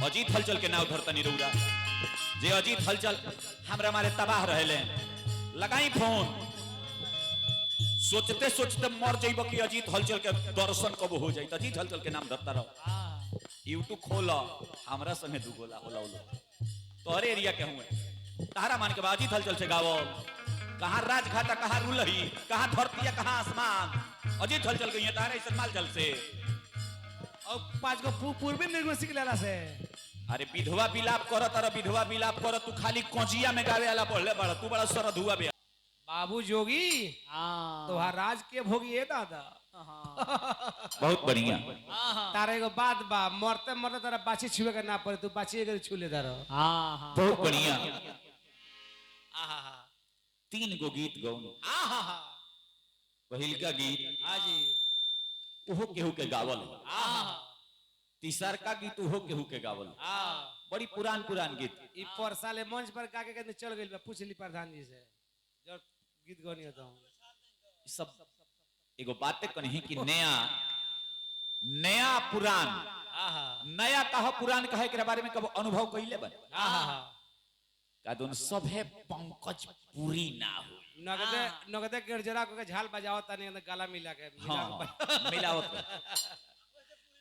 अजीत हलचल के नाव धरतनी रौरा जे अजीत हलचल हमरा मारे तबाह रहले लगाई फोन सोचते सोचते मर जाइब कि अजीत हलचल के दर्शन कब हो जाई। अजीत हलचल के नाम धरता रहो यूट्यूब खोल हमरा संगे दू गोला होला तोहरे एरिया के हुए तारा मान के अजीत हलचल से गावो कहां राजघाटा कहां रुलही कहां धरती कहां आसमान अजीत हलचल के तारा ऐसा माल जल से और 5 गो पूर्वी निर्गुण सीख लेला से। अरे विधवा विलाप कर तारा विधवा विलाप कर तू खाली कोजिया में गावे वाला पढ़ले बड़ा तू बड़ा सरधुआ बे बाबू जोगी तोहार राज के भोगी है दादा। बहुत बढ़िया तारा एगो बात बा मरते मरते तारा बाछी छुए के ना पड़े तू बाछी अगर छू ले तारा। बहुत बढ़िया 3 गो गीत गौन पहिल का गीत हाजी उहो केहू के गावल तीसर का गीत उहो केहू के गावल बड़ी पुरान गीत ई परसाले मंच पर का के चल गइल बा पूछ ली प्रधान जी से जो गीत गौनी होता हूं सब एगो बातें कहीं कि नया नया पुरान नया कहो पुरान कहे के बारे में कब अनुभव कइले बन का दोन सब है पंकज पूरी ना हो नगदे नगदे गिरजरा को के झाल बजाओ तने गला मिला के मिलावत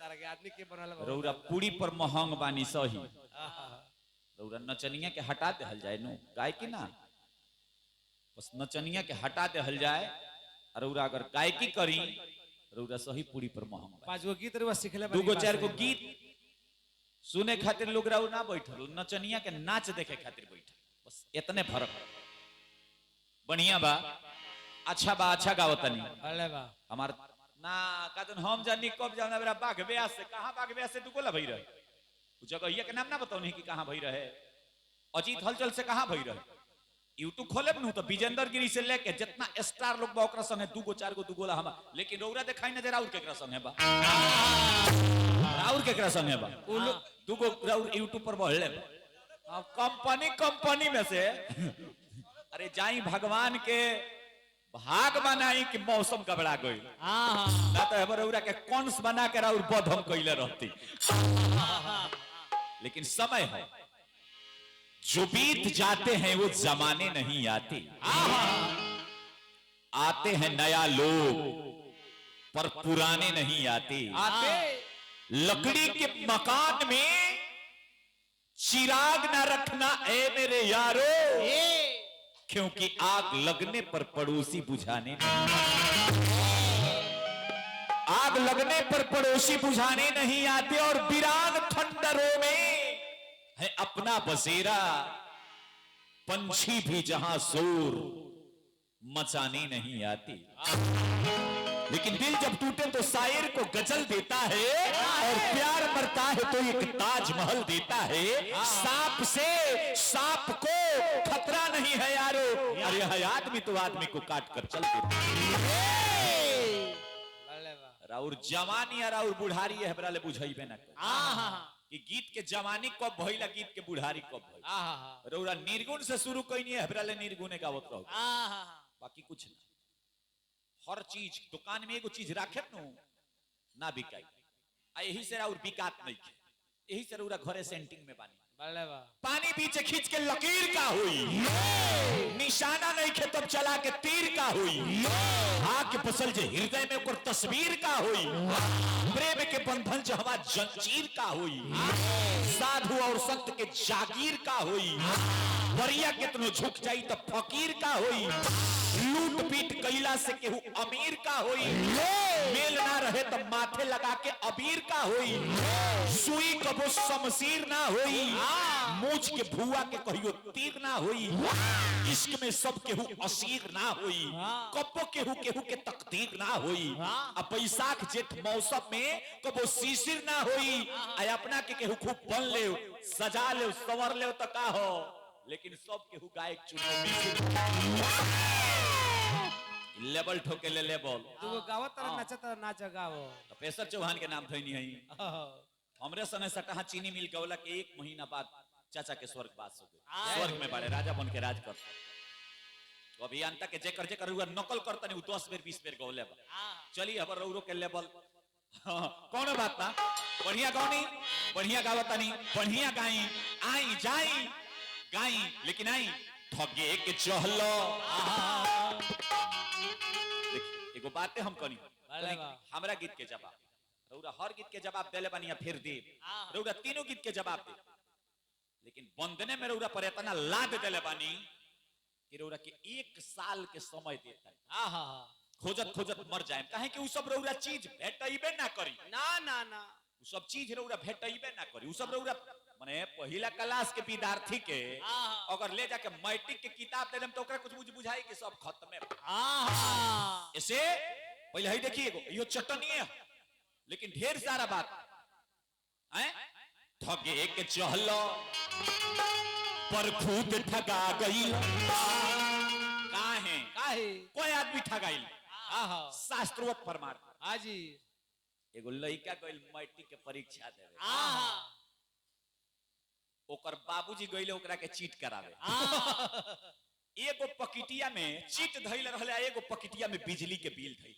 तारा के आदमी के बनल रौरा पूरी पर महंग बानी सही रौरा नचनिया के हटा देहल जाए नो गायकी ना बस नचनिया के हटा देहल जाए और रौरा अगर गायकी करी रौरा सही पूरी पर महंग 5 गो गीत रउआ सिखले 2 गो 4 गो गीत सुने खातिर लोग राउ ना बैठल नचनिया के नाच देखे खातिर बैठल बस इतने फर्क बढ़िया बा अच्छा गावतनी अरे बा हमार ना कादन हम जानी कब जाना मेरा बाघ ब्यास से कहां बाघ ब्यास से दुगोला भई रहे उ जगह ये के नाम ना बताओ नहीं कि कहां भई रहे अजीत हलचल से कहां भई रहे यूट्यूब खोले नु तो विजेंद्र गिरी से लेके जितना स्टार लोग बा ओकरा संगे 2 गो 4 गो दुगोला हम लेकिन रौरा देखाई नजर और केकरा संगे बा राउर केकरा संगे बा उ 2 गो राउर यूट्यूब पर बढ़ले अब कंपनी में से अरे जाई भगवान के भाग बनाई कि मौसम गबड़ा गई ना तो हमर के कंस बना के और बध हम कइले रहती लेकिन समय है जो बीत जाते हैं वो जमाने नहीं आते आते हैं नया लोग पर पुराने नहीं आते लकड़ी के मकान में चिराग ना रखना ए मेरे यारो क्योंकि आग लगने पर पड़ोसी बुझाने आग लगने पर पड़ोसी बुझाने नहीं आते और वीरान खंडरों में है अपना बसेरा पंछी भी जहां शोर मचाने नहीं आते लेकिन दिल जब टूटे तो शायर को गजल देता है और प्यार मरता है तो एक ताजमहल देता है सांप से सांप को खतरा नहीं है यारो अरे है आदमी तो आदमी को काट कर चल देता राउर जवानी और राउर बुढ़ारी है हमरा ले बुझाइबे ना कि गीत के जवानी कब भइला गीत के बुढ़ारी कब भइल रौरा निर्गुण से शुरू कइनी है हमरा ले निर्गुणे गावत रहो बाकी कुछ ना हर चीज दुकान में एगो चीज राखे ना बिकाई आ यही से और बिकात नहीं यही से रौरा घरे सेंटिंग में पानी पानी पीछे खींच के लकीर का हुई निशाना नहीं खे तब चला के तीर का हुई आके फसल जे हृदय में ओकर तस्वीर का हुई प्रेम के बंधन जो हवा जंजीर का हुई साधु और संत के जागीर का हुई बरिया कितनो झुक जाई तो फकीर का हुई लूट पीट कैला से केहू अमीर का हुई मेल ना रहे तो माथे लगा के अबीर का हुई सुई कबो शमशीर ना हुई मूछ के भुआ के कहियो तीर ना हुई इश्क में सब केहू असीर ना हुई कबो केहू केहू के तकदीर ना हुई अब बैसाख जेठ मौसम में कबो शिशिर ना हुई आ अपना के केहू खूब बन ले सजा ले संवर ले तो का हो लेकिन सब केहू गायक चुनो लेवल ठोके ले लेवल तू गावत तर नचत नाच गावो पेशर चौहान के नाम थईनी है हमरे सने सटहा चीनी मिल गवला के 1 महीना बाद चाचा के स्वर्गवास हो गए स्वर्ग में बाड़े राजा बन के राज कर तो अभियंता के जेकर जेकर नकल करतनी 10 बेर 20 बेर गवले बा चली हबर रौरो के लेवल कौन बात ना बढ़िया गौनी बढ़िया गावतानी बढ़िया गाई आई जाई गाई लेकिन आई ठगे के चहलो देखिए एगो बातें हम कनी हमरा गीत के जवाब रउरा हर गीत के जवाब देले बानी फिर दे रउरा तीनों गीत के जवाब दे लेकिन बंदने में रउरा पर इतना लाद देले बानी कि रउरा के 1 साल के समय देता है खोजत खोजत मर जाए काहे कि उ सब रउरा चीज भेटइबे ना करी ना ना ना उ सब चीज रउरा भेटइबे ना करी उ सब रउरा माने पहिला क्लास के विद्यार्थी के अगर ले जाके मैट्रिक के किताब दे देम तो ओकरा कुछ बुझाई कि सब खत्म है ऐसे पहले ही देखिए यो चटनी है लेकिन ढेर सारा बात हैं ठगे के चहलो पर खुद ठगा गई काहे कोई आदमी ठगाइल शास्त्रोक्त प्रमाण हाजी एगो लड़का गइल मैट्रिक के परीक्षा देवे ओकर बाबूजी गइले ओकरा के चीट करावे एगो पकिटिया में चीट धइल रहले एगो पकिटिया में बिजली के बिल धइल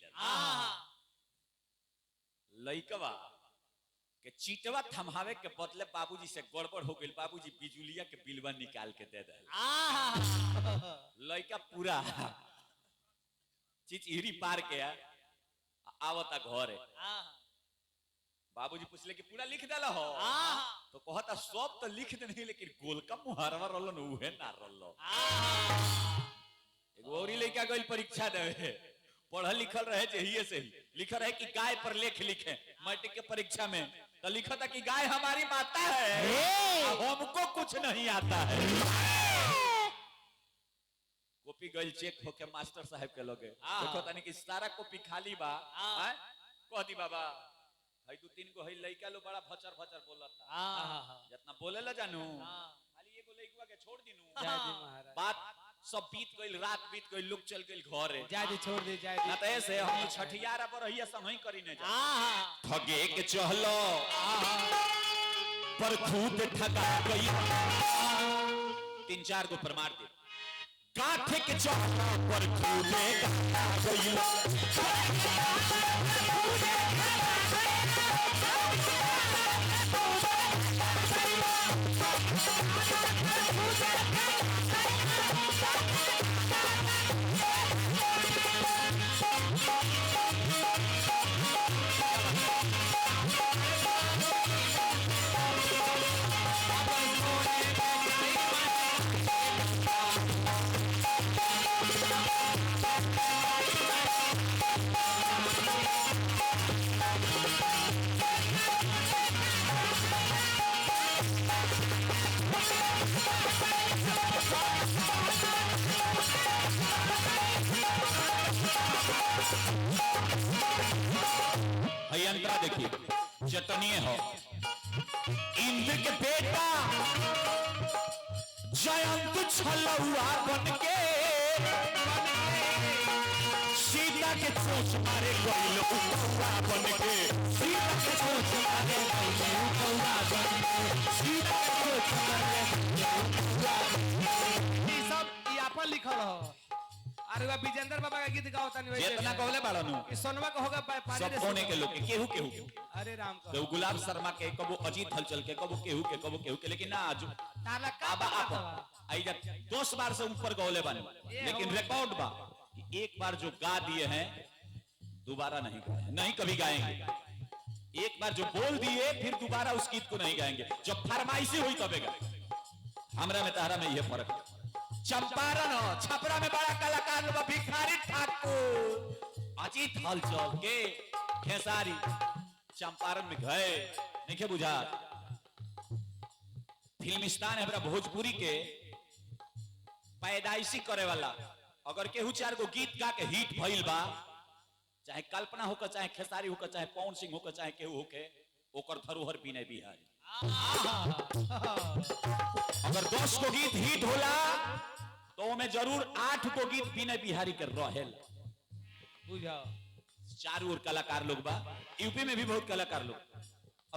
लड़कवा के चीटवा थमावे के बदले बाबूजी से गड़बड़ हो गइल बाबूजी बिजुलिया के बिलवा निकाल के दे दे लड़का पूरा चिचहिरी पार के आवता घरे बाबूजी पूछले कि पूरा लिख देला हो तो कहता सब तो लिख दे नहीं लेकिन गोलका मुहारवा रहलो न उहे ना रहलो एगो औरी लड़का गइल परीक्षा देवे पढ़ल लिखल रहे जहिए से ही लिखल रहे कि गाय पर लेख लिखे मैट्रिक के परीक्षा में तो लिखा था कि गाय हमारी माता है हमको कुछ नहीं आता है कॉपी गइल चेक होके मास्टर साहब के लगे देखो तनी कि सारा कॉपी खाली बा कह दी बाबा भाई 2-3 गो हई लइका लो बड़ा भचर भचर बोलता जितना बोलेला जानू खाली एगो लइकवा के छोड़ दिनू जय जी महाराज बात सब बीत गइल रात बीत गइल लोग चल गइल घरे जय जी छोड़ दे जय जी ना तो ऐसे हम छठियारा पर रहिया समई करी ने जा ठगे के चहलो पर खुद ठगा गई 3-4 गो प्रमाण दे गाठे के चहलो पर खुद ठगा गई यंत्रा देखिए चटनीय हो इंद्र के बेटा जयंत छलुआ बनके सीता के चोच मारे गइल उकौड़ा बनके सीता के चोच मारे गइल उकौड़ा बनके सीता के चोच मारे ई सब ई आपन लिखल हो अरे बा विजेंद्र बाबा का गीत गाओ तनी वैसे जितना कहले बाड़नु ई सोनवा को होगा पानी सब कोने के लोग के केहू केहू अरे राम को तो गुलाब शर्मा के कबो अजीत हलचल के कबो केहू के लेकिन ना आज ताला का अब आप आई जब 10 बार से ऊपर गौले बने लेकिन रिकॉर्ड बा एक बार जो गा दिए हैं दोबारा नहीं गाए नहीं कभी गाएंगे एक बार जो बोल दिए फिर दोबारा उस गीत को नहीं गाएंगे जब फरमाइशी हुई तबे गाए हमरा में तारा में यह फर्क चंपारण छपरा में बड़ा कलाकार भिखारी ठाकुर अजीत हलचल के खेसारी चंपारण में गए नहीं बुझा फिल्मिस्तान है भोजपुरी के पैदाइशी करे वाला अगर केहू 4 गो गीत गा के हिट भइल बा चाहे कल्पना होकर चाहे खेसारी होकर चाहे पवन सिंह होकर चाहे केहू होके ओकर धरोहर विनय बिहारी अगर 10 गो गीत हिट होला तो में जरूर 8 गो गीत विनय बिहारी के रहेल बुझाओ चारों ओर कलाकार लोग बा यूपी में भी बहुत कलाकार लोग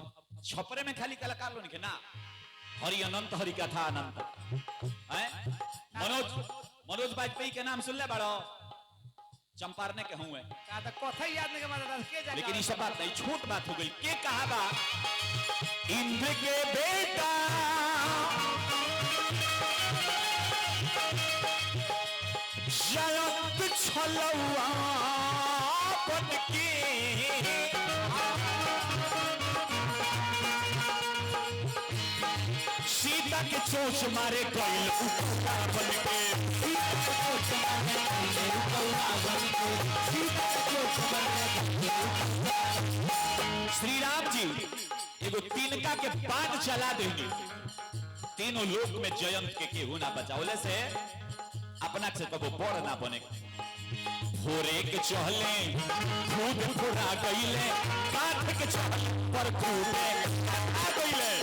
अब छपरे में खाली कलाकार लोग नहीं ना हरि अनंत हरि कथा अनंत मनोज वाजपेयी के नाम सुन ले बड़ो चंपारने के हुए का तो कथा याद नहीं के मारा के जाके लेकिन ये सब बात नहीं, छोट बात हो गई। के कहा बा इंद्र के बेटा जयंत छलौआ बन के सीता के चोच मारे कइल उपौला बन के, श्री राम जी एगो तिनका के बाण चला देंगे, तीनों लोक में जयंत के केहू ना बचावले से अपना से कबो बड़ ना बने। भोरे के चहले खुद फोड़ा गईले, काठ के चहल पर कूदे आ गईले।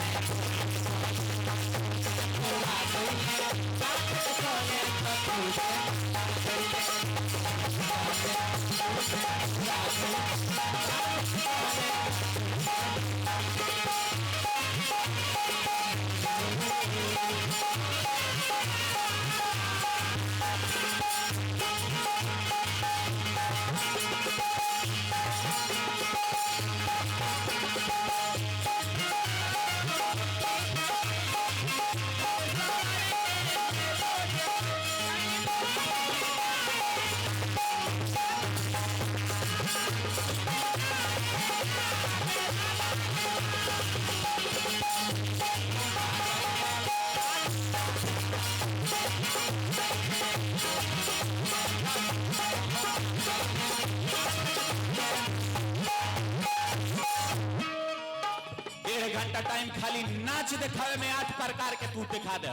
टाइम खाली नाच दिखावे में 8 प्रकार के तू दिखा दे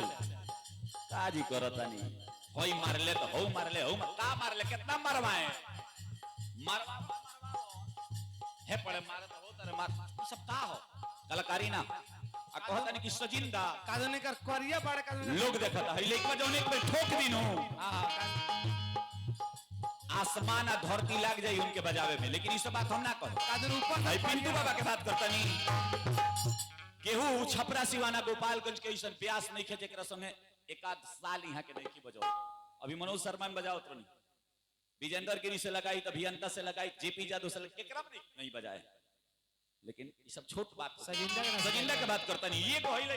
काजी करता नहीं होई मारले तो हो मारले हो का मारले कितना मरवाए मरवा है पड़े मारे तो हो तेरे मार ये सब का हो कलाकारी ना आ कहता नहीं कि सजिंदा कादने कर करिया बाड़े कादने लोग देखता है लेकिन जौन एक पे ठोक दिनो हां आसमान आ धरती लाग जाई उनके बजावे में, लेकिन ये सब बात हम ना कहो। कादने ऊपर भाई पिंटू बाबा के बात करता नहीं केहू छपरा सिवाना गोपालगंज के ऐसा प्यास नहीं खे जेकरा संगे एक आध साल यहाँ के नहीं बजाओ। अभी मनोज शर्मा में बजाओ तो नहीं, विजेंद्र गिरी से लगाई तो अभियंता से लगाई, जेपी जादव से केकरा नहीं बजाए। लेकिन ये सब छोट बात सजिंदा के बात करता नहीं। ये कहले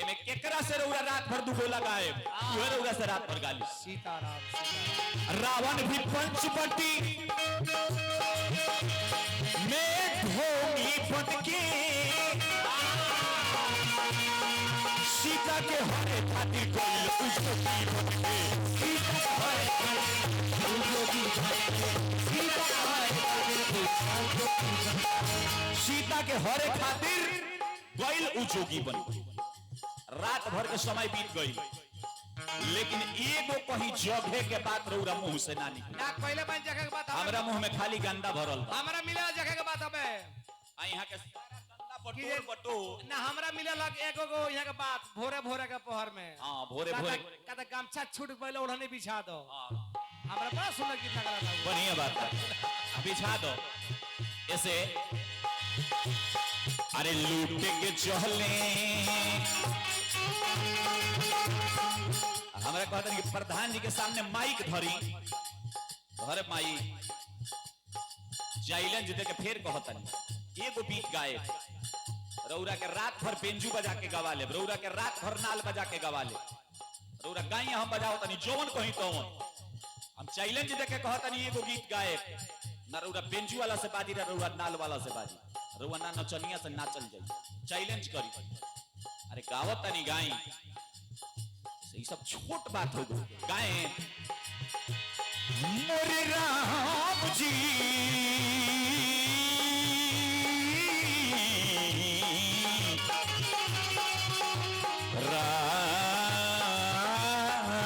एमे केकरा से रउरा रात भर दुगो लगाए उहे रउरा से रात भर गाली। सीताराम रावण भी पंचवटी में ढोंगी पटके सीता के हरे खातिर कोई उसकी बनके सीता के हरे सीता के हरे खातिर गइल उजोगी बन। रात भर के समय बीत गई लेकिन एगो कहीं जगह के बात रउरा मुंह से ना निकले ना पहले बन जगह के बात हमरा मुंह में खाली गंदा भरल बा। हमरा मिला जगह के बात हबे आ यहाँ के सारा गंदा बटोर बटोर ना हमरा मिला लग एगो गो यहाँ के बात भोरे भोरे के पहर में। हां भोरे भोरे कहता गमछा छूट पहले ओढ़नी बिछा दो। हां हमरा बड़ा सुंदर गीत लग रहा था बढ़िया बात है बिछा दो ऐसे। अरे लूट के चहले हमरा कहता कि प्रधान जी के सामने माइक धरी धरे माई चैलेंज दे के फिर कहता एगो बीट गाए रउरा के रात भर बेंजू बजा के गवा ले, रउरा के रात भर नाल बजा के गवा ले, रउरा गाई हम बजाओ तनी जौन कहीं तौन। हम चैलेंज दे के कहता एगो गीत गाए ना रउरा बेंजू वाला से बाजी रउरा नाल वाला से बाजी रउरा ना नचनिया से नाचल जाई चैलेंज करी। अरे गावत तनी गाई ये सब छोट बात हो गई गाए मोरे राम जी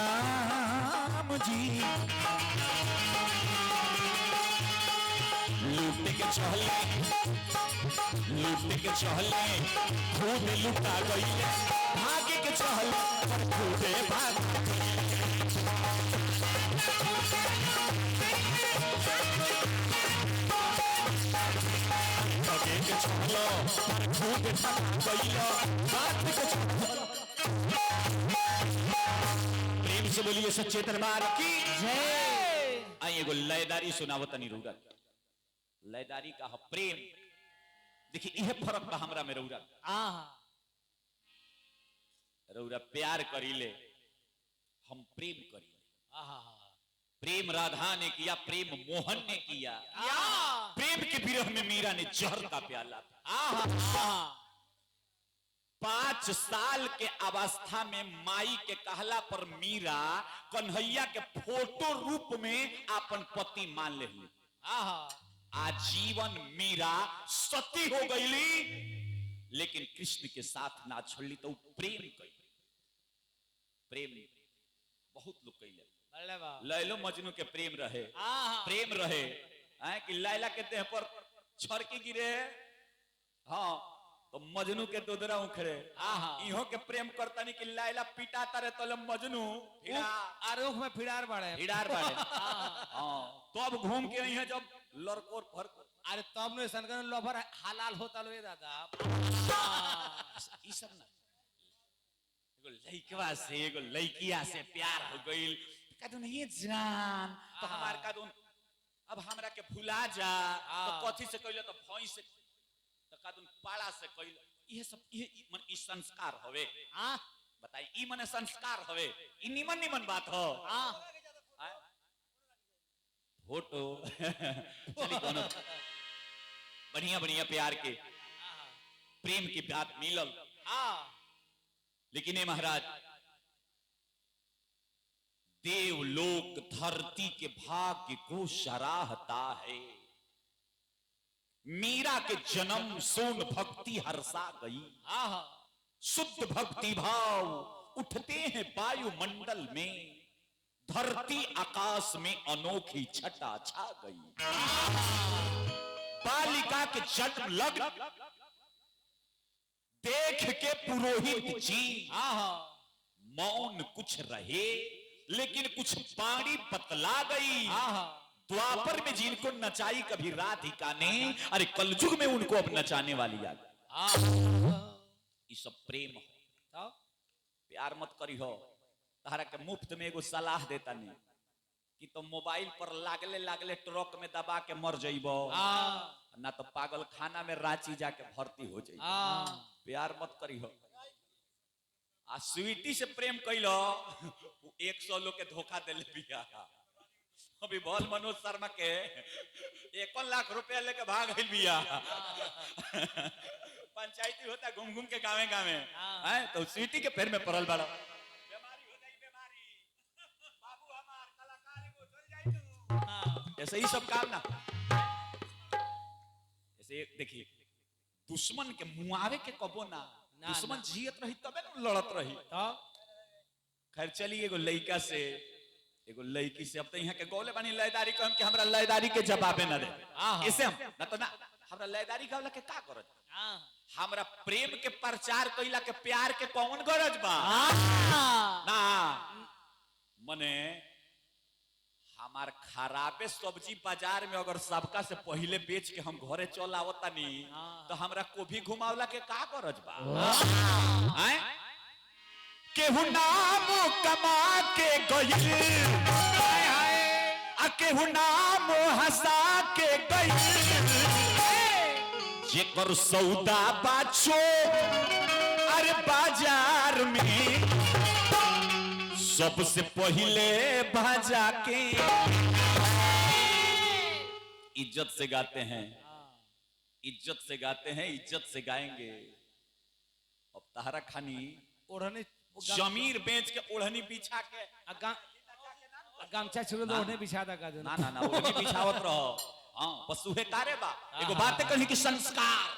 राम जी लूट के चहले खुद लुटा गई भागे के चहले खुदे भाग के चहलो खुद भाग गई बात के चहलो। प्रेम से बोलिए सच्चे दरबार की जय। आई एगो लयदारी सुनावत नहीं रौरा लयदारी का प्रेम देखिए यह फर्क बा हमरा में रौरा रौरा प्यार करीले हम प्रेम करीले प्रेम राधा ने किया प्रेम मोहन ने किया प्रेम के विरह में मीरा ने जहर का प्याला 5 साल के अवस्था में माई के कहला पर मीरा कन्हैया के फोटो रूप में अपन पति मान ले आजीवन मीरा सती हो गईली लेकिन कृष्ण के साथ ना छोड़ली तो प्रेम कई प्रेम बहुत लोग कैले लैलो मजनू के प्रेम रहे कि लैला के देह पर छड़की गिरे हाँ तो मजनू के दोदरा उखड़े इहो के प्रेम करता नहीं कि लैला पिटा तारे तो मजनू आरोख में फिड़ार बाड़े हाँ तब घूम के यहाँ जब लड़कोर फर्क अरे तब ने सनगन लफर हलाल होता लो दादा ई सब ना एगो लइकवा से एगो लइकिया से प्यार हो गइल कदन ये जान तो हमार कदन अब हमरा के भुला जा तो कथि से कइले तो भई से तो कदन पाड़ा से कइल ये सब ये मन ई संस्कार हवे बताई ई मने संस्कार हवे ई निमन बात हो फोटो चली कोनो बढ़िया प्यार के प्रेम की बात मिलल लेकिन ये महाराज देवलोक धरती के भाग्य को सराहता है मीरा के जन्म सोन भक्ति हर्षा गई शुद्ध भक्ति भाव उठते हैं वायुमंडल में धरती आकाश में अनोखी छटा छा गई बालिका के जन्म लग्न देख के पुरोहित जी मौन कुछ रहे लेकिन कुछ बाणी बतला गई द्वापर में जिनको नचाई कभी राधिका ने अरे कलयुग में उनको अब नचाने वाली आ गई ये सब प्रेम हो प्यार मत करी हो तारा के मुफ्त में एगो सलाह देता नहीं कि तो मोबाइल पर लागले ट्रक में दबा के मर जाइबो ना तो पागल खाना में रांची जाके भर्ती हो जाइबो प्यार मत करी हो आ स्वीटी से प्रेम कैलो 100 लोग के धोखा देले बिया अभी बोल मनोज शर्मा के 1 लाख रुपया लेके भाग गइल बिया पंचायती होता घूम के गावे हैं तो स्वीटी के पैर में पड़ल बड़ा ऐसे ही सब काम ना ऐसे देखिए दुश्मन के मुआवे के कबो ना दुश्मन जियत रही तबे न लड़त रही खैर चलिए एगो लइका से एगो लइकी से अब तो यहाँ के गोले बानी लयदारी कहम कि हमरा लयदारी के जवाबे ना दे ऐसे हम ना तो ना हमरा लयदारी गावला के का गरज हमरा प्रेम के प्रचार कइला के प्यार के कौन गरज बा ना मने हमार खराबे सब्जी बाजार में अगर सबका से पहले बेच के हम घरे चल आवतानी तो हमरा कोभी घुमावला के का गरज बा केहू नाम कमा के गइल आ केहू नाम हंसा के गइल जेकर सौदा बाचो अरे बाजार में सबसे पहले भाजा के इज्जत से गाते हैं इज्जत से गाएंगे अब तहरा खानी ओढ़नी जमीर बेच के ओढ़नी बिछा के गमछा छुड़ो ओढ़नी बिछा दा का ना ओढ़नी बिछावत रहो हाँ बस उहे कारे बा एगो बात कही कि संस्कार